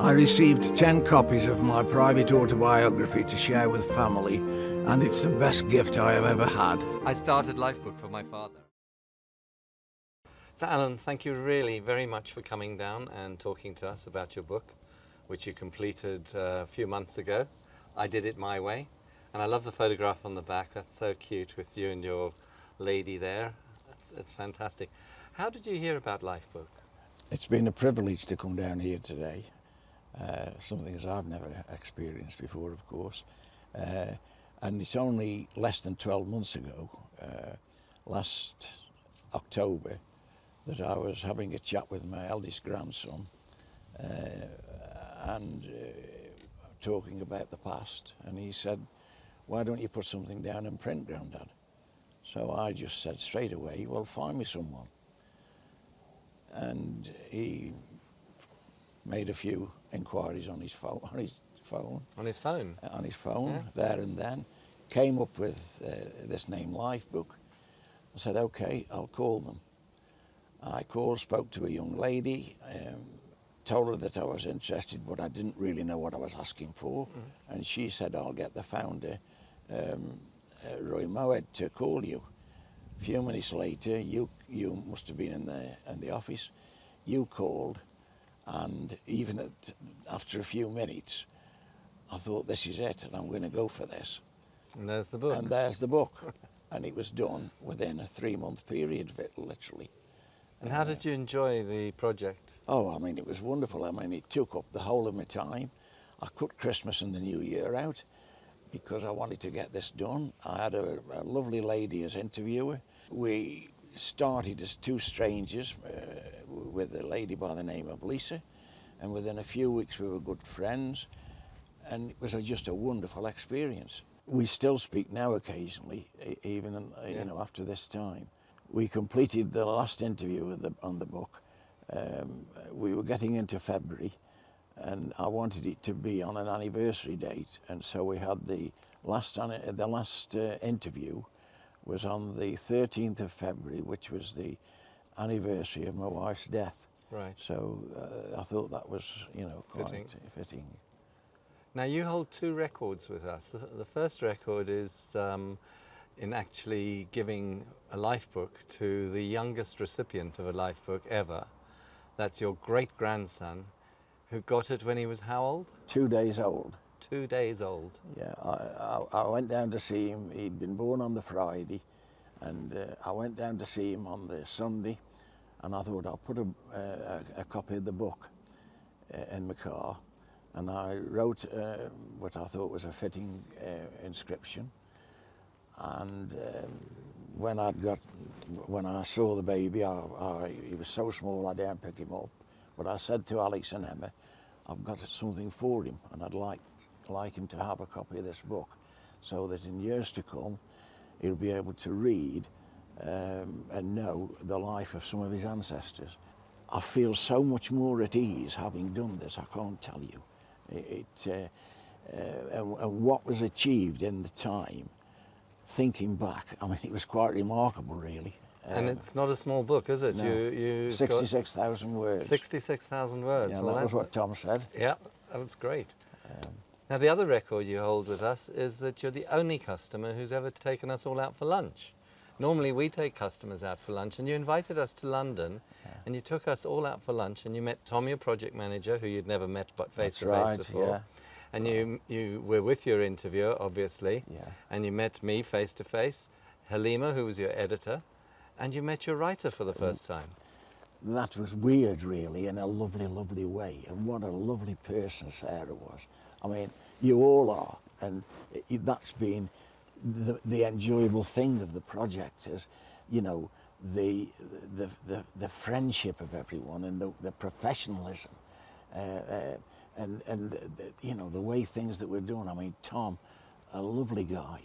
I received 10 copies of my private autobiography to share with family, and it's the best gift I have ever had. I started Lifebook for my father. So Alan, thank you really very much for coming down and talking to us about your book, which you completed a few months ago. I did it my way, and I love the photograph on the back. That's so cute with you and your lady there. It's fantastic. How did you hear about Lifebook? It's been a privilege to come down here today. Something as I've never experienced before, of course. And it's only less than 12 months ago, last October, that I was having a chat with my eldest grandson and talking about the past. And he said, "Why don't you put something down in print, Grandad?" So I just said straight away, "Well, find me someone." And he made a few inquiries on his phone, Yeah. there and then, came up with this name Lifebook. I said, "Okay, I'll call them." I spoke to a young lady, told her that I was interested, but I didn't really know what I was asking for. And she said, "I'll get the founder, Roy Moed, to call you." A few minutes later, you must have been in the office. You called, and even after a few minutes, I thought, this is it, and I'm going to go for this. And there's the book. And there's the book. And it was done within a 3-month period, literally. And how did you enjoy the project? Oh, I mean, it was wonderful. I mean, it took up the whole of my time. I cut Christmas and the New Year out because I wanted to get this done. I had a lovely lady as interviewer. We started as two strangers with a lady by the name of Lisa, and within a few weeks we were good friends, and it was just a wonderful experience. We still speak now occasionally, even you know, after this time. We completed the last interview on the book. We were getting into February, and I wanted it to be on an anniversary date, and so we had the last interview was on the 13th of February, which was the anniversary of my wife's death. Right. So I thought that was, you know, quite fitting. Now you hold 2 records with us. The first record is in actually giving a Lifebook to the youngest recipient of a Lifebook ever. That's your great-grandson, who got it when he was how old? 2 days old. 2 days old. Yeah, I went down to see him. He'd been born on the Friday, and I went down to see him on the Sunday, and I thought I'll put a copy of the book in my car, and I wrote what I thought was a fitting inscription. And when I saw the baby, he was so small I didn't pick him up, but I said to Alex and Emma, "I've got something for him, and I'd like him to have a copy of this book, so that in years to come he'll be able to read and know the life of some of his ancestors." I feel so much more at ease having done this, I can't tell you. And what was achieved in the time, thinking back, I mean, it was quite remarkable, really. And it's not a small book, is it? No. You 66,000 words. 66,000 words. Yeah, well, that was what Tom said. Yeah, that was great. Now the other record you hold with us is that you're the only customer who's ever taken us all out for lunch. Normally we take customers out for lunch, and you invited us to London, and you took us all out for lunch, and you met Tom, your project manager, who you'd never met but face to face before. Yeah. And you were with your interviewer, obviously, and you met me face to face, Halima, who was your editor, and you met your writer for the first time. That was weird, really, in a lovely, lovely way. And what a lovely person Sarah was. I mean, you all are, and that's been the enjoyable thing of the project, is, you know, the friendship of everyone, and the professionalism, and you know, the way things that we're doing. I mean, Tom, a lovely guy.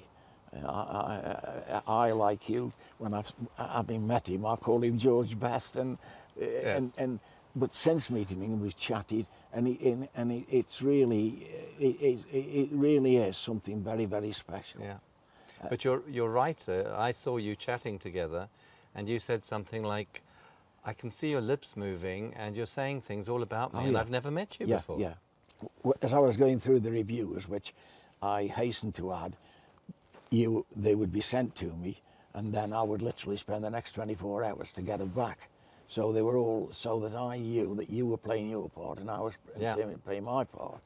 I like you. When having met him, I call him George Best, but since meeting him, we've chatted, and it really is something very, very special. Yeah. But your writer, I saw you chatting together, and you said something like, "I can see your lips moving, and you're saying things all about me, and I've never met you before." Yeah, as I was going through the reviews, which I hasten to add, they would be sent to me, and then I would literally spend the next 24 hours to get them back. So they were all so that I knew that you were playing your part and I was playing my part.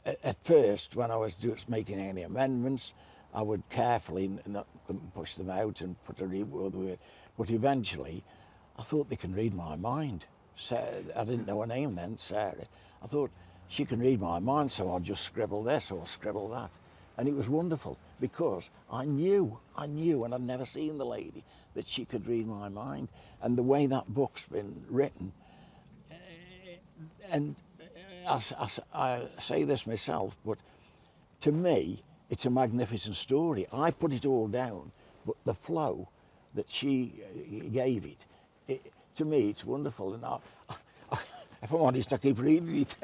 At first, when I was just making any amendments, I would carefully not push them out and put a reword. But eventually, I thought they can read my mind. I didn't know her name then, Sarah. I thought she can read my mind, so I'll just scribble this or scribble that. And it was wonderful because I knew, and I'd never seen the lady, that she could read my mind. And the way that book's been written, and I say this myself, but to me, it's a magnificent story. I put it all down, but the flow that she gave it, to me, it's wonderful. And if I'm honest, I keep reading it.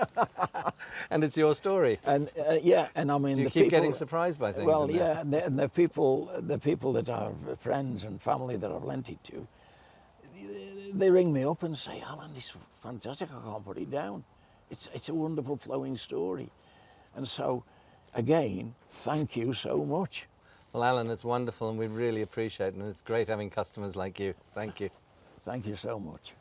And it's your story. And yeah, and I mean, do you keep getting surprised by things? Well, yeah, and the people that are friends and family that I've lent it to, they ring me up and say, "Alan, this is fantastic. I can't put it down. It's a wonderful flowing story." And so, again, thank you so much. Well, Alan, it's wonderful, and we really appreciate it, and it's great having customers like you. Thank you. Thank you so much.